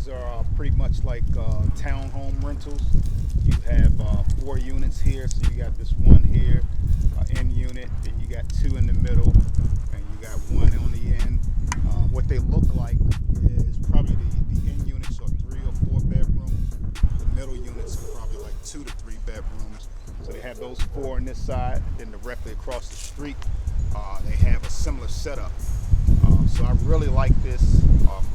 these are pretty much like townhome rentals. You have 4 units here, so you got this one here, end unit, then you got 2 in the middle, and you got 1 on the end. What they look like is probably the end units are 3 or 4 bedrooms. The middle units are probably like 2 to 3 bedrooms. So they have those 4 on this side, then directly across the street, they have a similar setup. So I really like this,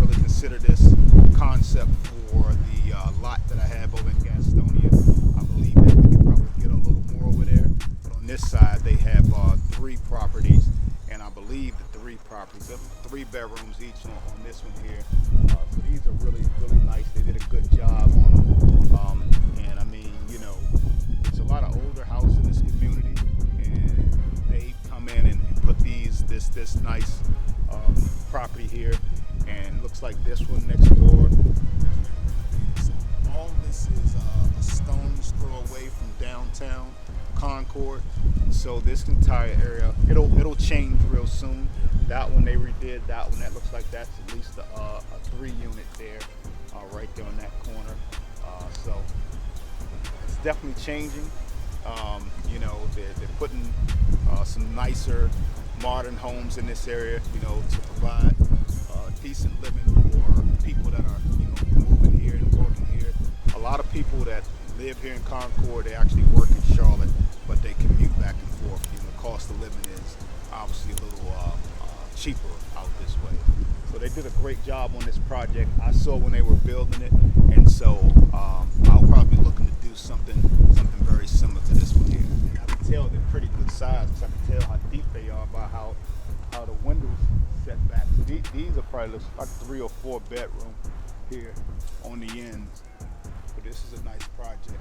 really consider this concept for the lot that I have over in Gastonia. I believe that we could probably get a little more over there. But on this side, they have 3 properties, and I believe the 3 properties, 3 bedrooms each on this one here. So these are really, really nice. They did a good job on them. And I mean, you know, there's a lot of older houses in this community, and they come in and put this nice property here, and looks like this one next door. So all this is a stone's throw away from downtown Concord. So this entire area, it'll change real soon. That one they redid. That one, that looks like that's at least a 3 unit there, right there on that corner. So it's definitely changing. You know, they're putting some nicer modern homes in this area, you know, to provide decent living for people that are, you know, moving here and working here. A lot of people that live here in Concord, they actually work in Charlotte, but they commute back and forth. You know, the cost of living is obviously a little cheaper out this way. So they did a great job on this project. I saw when they were building it, and so I'll probably be looking to do something very similar to this one here. And I can tell they're pretty good size, because I can tell how deep they are by how the windows set back. So these are probably like 3 or 4 bedroom here on the ends. But this is a nice project.